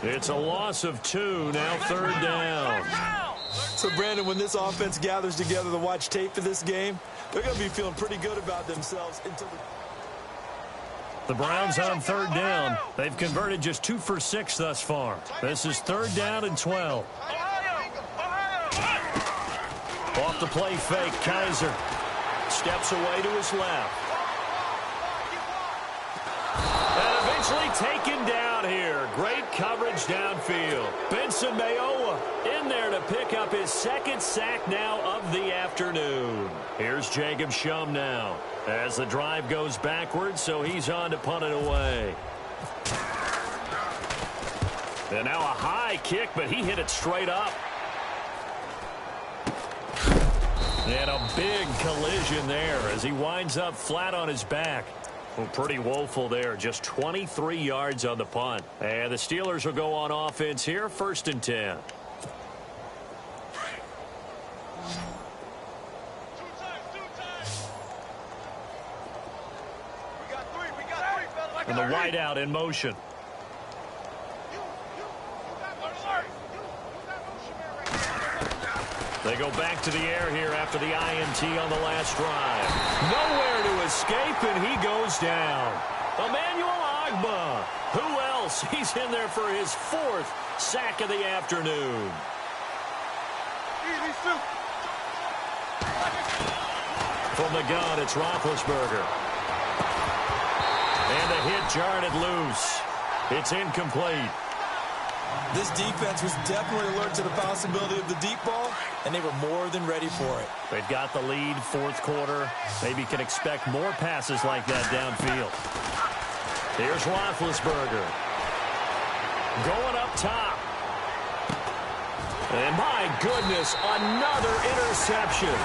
It's a loss of 2, now 3rd down. So, Brandon, when this offense gathers together to watch tape for this game, they're going to be feeling pretty good about themselves until the Browns on 3rd down. They've converted just 2 for 6 thus far. This is 3rd down and 12. Off the play fake, Kaiser steps away to his left. And eventually taken down here. Great coverage downfield. Benson Mayowa in there to pick up his 2nd sack now of the afternoon. Here's Jacob Shum now as the drive goes backwards, so he's on to punt it away. And now a high kick, but he hit it straight up. And a big collision there as he winds up flat on his back. Well, pretty woeful there. Just 23 yards on the punt. And the Steelers will go on offense here, 1st and 10. And the wideout in motion. They go back to the air here after the INT on the last drive. Nowhere to escape, and he goes down. Emmanuel Ogbah. Who else? He's in there for his 4th sack of the afternoon. From the gun, it's Roethlisberger. And the hit jarred it loose. It's incomplete. This defense was definitely alert to the possibility of the deep ball, and they were more than ready for it. They've got the lead, 4th quarter. Maybe can expect more passes like that downfield. Here's Roethlisberger. Going up top. And my goodness, another interception.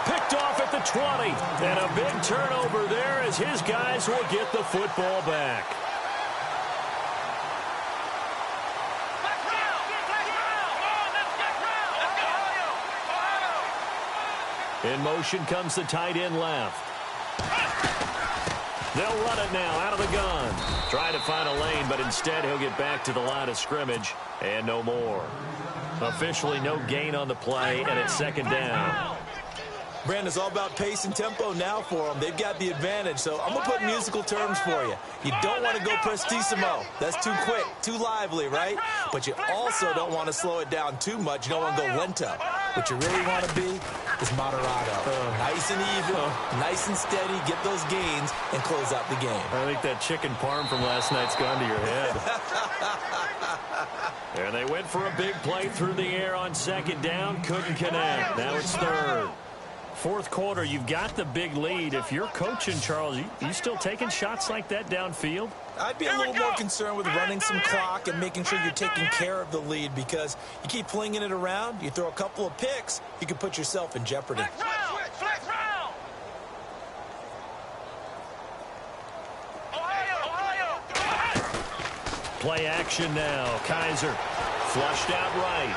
Picked off at the 20. And a big turnover there as his guys will get the football back. In motion comes the tight end left. They'll run it now out of the gun. Try to find a lane, but instead he'll get back to the line of scrimmage and no more. Officially no gain on the play, and it's 2nd down. Brandon, it's all about pace and tempo now for them. They've got the advantage, so I'm going to put musical terms for you. You don't want to go prestissimo. That's too quick, too lively, right? But you also don't want to slow it down too much. You don't want to go lento. What you really want to be is moderato. Nice and even, nice and steady, get those gains, and close out the game. I think that chicken parm from last night's gone to your head. And they went for a big play through the air on 2nd down. Couldn't connect. Now it's 3rd. 4th quarter, you've got the big lead. If you're coaching, Charles, you still taking shots like that downfield? I'd be a little more concerned with running some clock and making sure you're taking care of the lead, because you keep flinging it around, you throw a couple of picks, you can put yourself in jeopardy. Flex round. Ohio. Play action now. Kaiser flushed out right.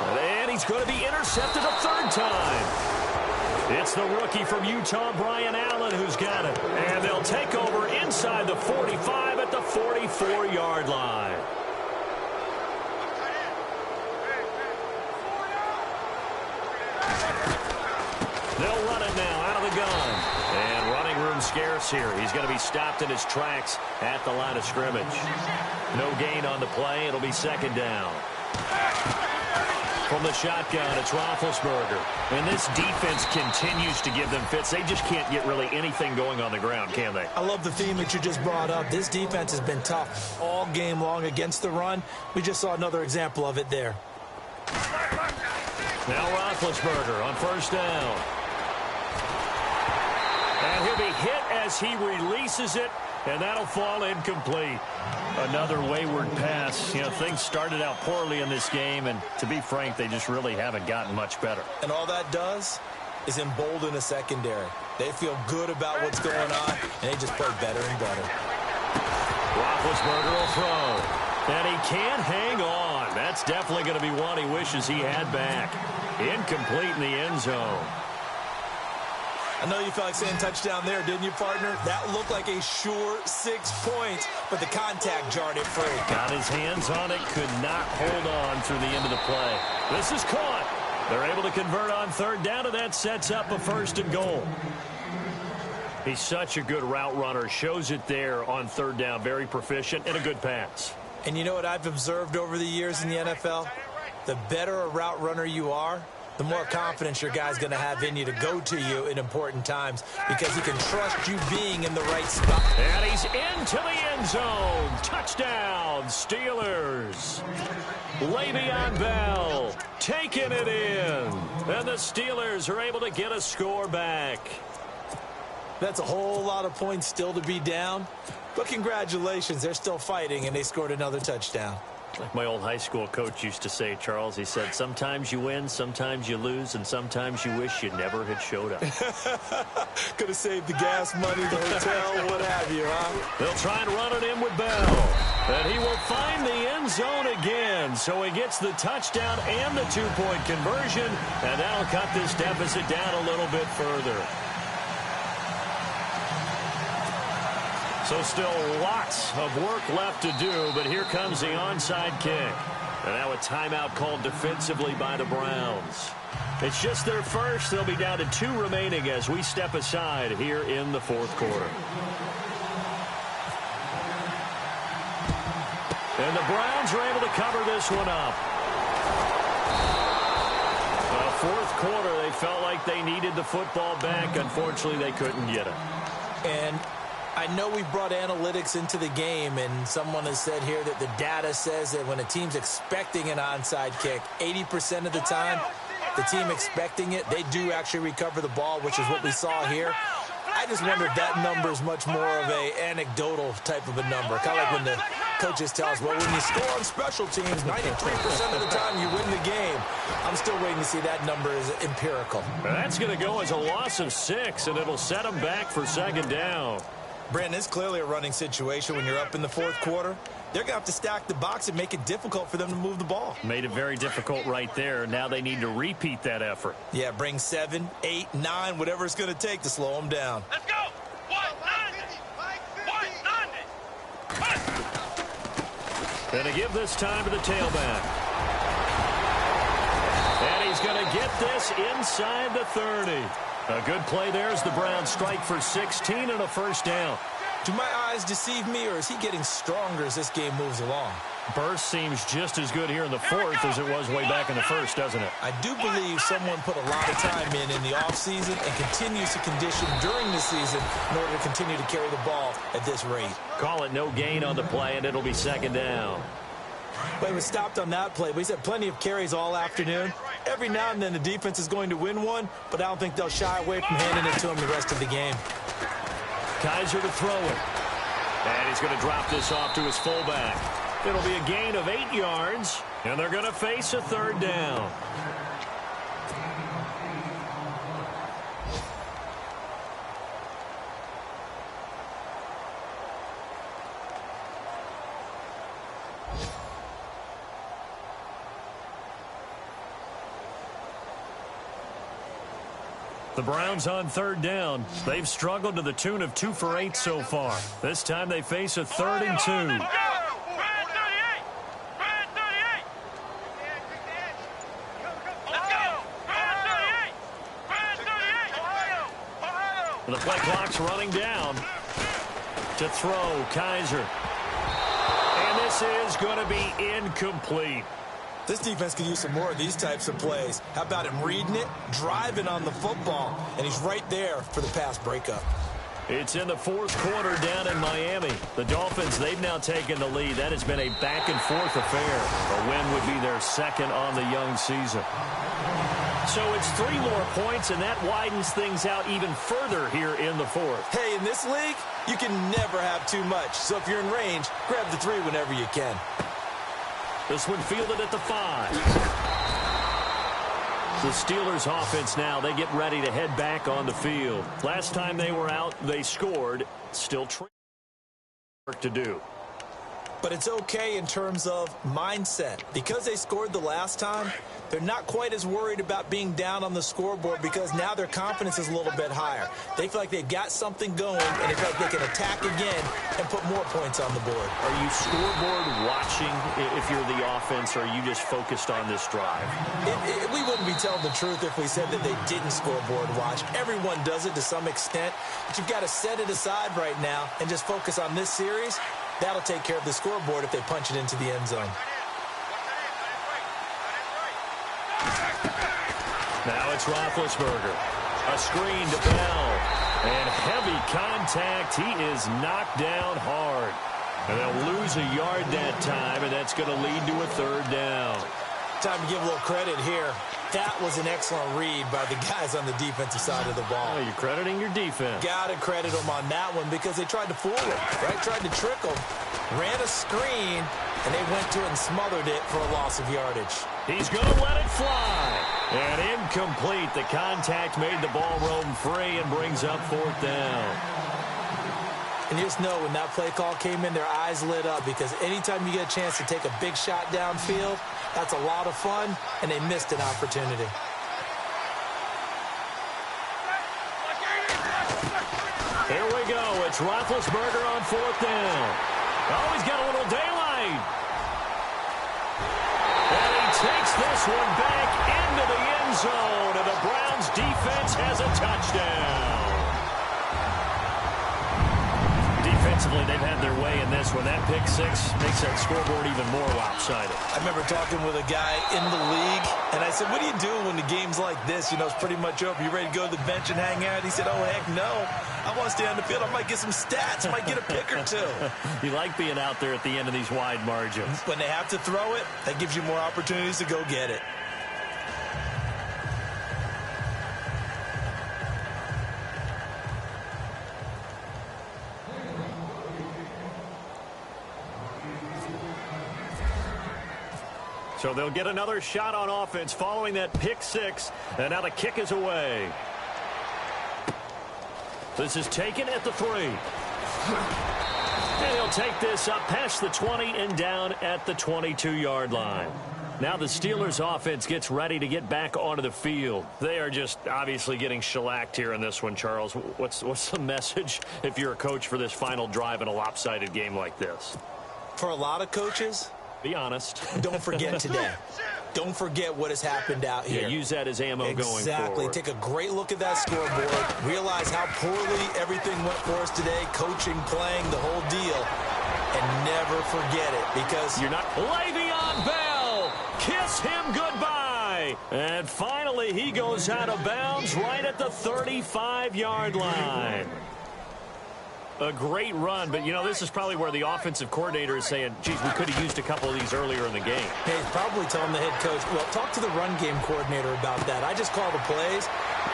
And he's going to be intercepted a 3rd time. It's the rookie from Utah, Brian Allen, who's got it. And they'll take over inside the 45 at the 44-yard line. They'll run it now out of the gun. And running room scarce here. He's going to be stopped in his tracks at the line of scrimmage. No gain on the play. It'll be second down. From the shotgun, it's Roethlisberger. And this defense continues to give them fits. They just can't get really anything going on the ground, can they? I love the theme that you just brought up. This defense has been tough all game long against the run. We just saw another example of it there. Now Roethlisberger on first down. And he'll be hit as he releases it, and that'll fall incomplete. Another wayward pass. You know, things started out poorly in this game, and to be frank, they just really haven't gotten much better. And all that does is embolden a secondary. They feel good about what's going on, and they just play better and better. Roethlisberger will throw. And he can't hang on. That's definitely going to be one he wishes he had back. Incomplete in the end zone. I know you felt like saying touchdown there, didn't you, partner? That looked like a sure 6 points, but the contact jarred it free. Got his hands on it, could not hold on through the end of the play. This is caught. They're able to convert on third down, and that sets up a first and goal. He's such a good route runner. Shows it there on third down. Very proficient and a good pass. And you know what I've observed over the years in the NFL? The better a route runner you are, the more confidence your guy's going to have in you to go to you in important times because he can trust you being in the right spot. And he's into the end zone. Touchdown, Steelers. Le'Veon Bell taking it in. And the Steelers are able to get a score back. That's a whole lot of points still to be down. But congratulations, they're still fighting, and they scored another touchdown. Like my old high school coach used to say, Charles, he said, sometimes you win, sometimes you lose, and sometimes you wish you never had showed up. Could have saved the gas money, the hotel, what have you, huh? They'll try and run it in with Bell. And he will find the end zone again. So he gets the touchdown and the 2-point conversion, and that'll cut this deficit down a little bit further. So still lots of work left to do, but here comes the onside kick. And now a timeout called defensively by the Browns. It's just their first. They'll be down to 2 remaining as we step aside here in the fourth quarter. And the Browns are able to cover this one up. Fourth quarter, they felt like they needed the football back. Unfortunately, they couldn't get it. And I know we brought analytics into the game, and someone has said here that the data says that when a team's expecting an onside kick, 80% of the time, the team expecting it, they do actually recover the ball, which is what we saw here. I just wonder if that number is much more of a anecdotal type of a number. Kind of like when the coaches tell us, well, when you score on special teams, 93% of the time you win the game. I'm still waiting to see that number is empirical. That's going to go as a loss of 6, and it'll set them back for second down. Brandon, it's clearly a running situation when you're up in the fourth quarter. They're going to have to stack the box and make it difficult for them to move the ball. Made it very difficult right there. Now they need to repeat that effort. Yeah, bring 7, 8, 9, whatever it's going to take to slow them down. Let's go. 190. And to give this time to the tailback. And he's going to get this inside the 30. A good play there as the Browns strike for 16 and a first down. Do my eyes deceive me, or is he getting stronger as this game moves along? Burst seems just as good here in the fourth as it was way back in the first, doesn't it? I do believe someone put a lot of time in the offseason and continues to condition during the season in order to continue to carry the ball at this rate. Call it no gain on the play, and it'll be second down. But he was stopped on that play. But he's had plenty of carries all afternoon. Every now and then the defense is going to win one, but I don't think they'll shy away from handing it to him the rest of the game. Kaiser to throw it. And he's going to drop this off to his fullback. It'll be a gain of 8 yards, and they're going to face a third down. The Browns on third down. They've struggled to the tune of 2 for 8 so far. This time they face a 3rd and 2. The play clock's running down. To throw, Kaiser. And this is going to be incomplete. This defense could use some more of these types of plays. How about him reading it, driving on the football, and he's right there for the pass breakup. It's in the fourth quarter down in Miami. The Dolphins, they've now taken the lead. That has been a back-and-forth affair. A win would be their second on the young season. So it's 3 more points, and that widens things out even further here in the fourth. Hey, in this league, you can never have too much. So if you're in range, grab the 3 whenever you can. This one fielded at the 5. The Steelers offense now, they get ready to head back on the field. Last time they were out, they scored. Still work to do. But it's okay in terms of mindset. Because they scored the last time, they're not quite as worried about being down on the scoreboard because now their confidence is a little bit higher. They feel like they've got something going, and they feel like they can attack again and put more points on the board. Are you scoreboard watching if you're the offense, or are you just focused on this drive? We wouldn't be telling the truth if we said that they didn't scoreboard watch. Everyone does it to some extent, but you've got to set it aside right now and just focus on this series. That'll take care of the scoreboard if they punch it into the end zone. Now it's Roethlisberger. A screen to Bell. And heavy contact. He is knocked down hard. And they'll lose a yard that time, and that's going to lead to a 3rd down. Time to give a little credit here. That was an excellent read by the guys on the defensive side of the ball. Oh, you're crediting your defense. Got to credit them on that one because they tried to fool him, right? Tried to trick him. Ran a screen, and they went to it and smothered it for a loss of yardage. He's going to let it fly. And incomplete. The contact made the ball roam free and brings up 4th down. And you just know when that play call came in, their eyes lit up because anytime you get a chance to take a big shot downfield, that's a lot of fun, and they missed an opportunity. Here we go. It's Roethlisberger on 4th down. Oh, he's got a little daylight. And he takes this one back into the end zone, and the Browns defense has a touchdown. Defensively, they've had their way in this one. That pick 6 makes that scoreboard even more lopsided. I remember talking with a guy in the league, and I said, what do you do when the game's like this? You know, it's pretty much over. You ready to go to the bench and hang out? He said, oh, heck no. I want to stay on the field. I might get some stats. I might get a pick or 2. You like being out there at the end of these wide margins. When they have to throw it, that gives you more opportunities to go get it. So they'll get another shot on offense following that pick 6. And now the kick is away. This is taken at the 3. And he'll take this up past the 20 and down at the 22-yard line. Now the Steelers offense gets ready to get back onto the field. They are just obviously getting shellacked here in this one, Charles. What's the message if you're a coach for this final drive in a lopsided game like this? For a lot of coaches, be honest. Don't forget today. Don't forget what has happened out here. Yeah, use that as ammo going forward. Exactly. Take a great look at that scoreboard. Realize how poorly everything went for us today. Coaching, playing, the whole deal. And never forget it because you're not. Le'Veon Bell! Kiss him goodbye! And finally, he goes out of bounds right at the 35-yard line. A great run, but, you know, this is probably where the offensive coordinator is saying, geez, we could have used a couple of these earlier in the game. Hey, he's probably telling the head coach, well, talk to the run game coordinator about that. I just call the plays.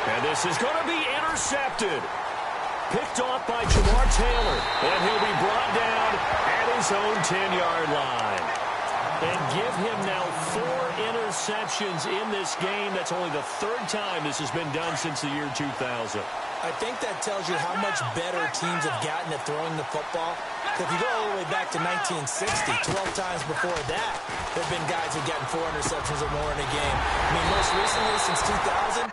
And this is going to be intercepted. Picked off by Jamar Taylor, and he'll be brought down at his own 10-yard line. And give him now 4 interceptions in this game. That's only the 3rd time this has been done since the year 2000. I think that tells you how much better teams have gotten at throwing the football. If you go all the way back to 1960, 12 times before that, there have been guys who've gotten 4 interceptions or more in a game. I mean, most recently, since 2000,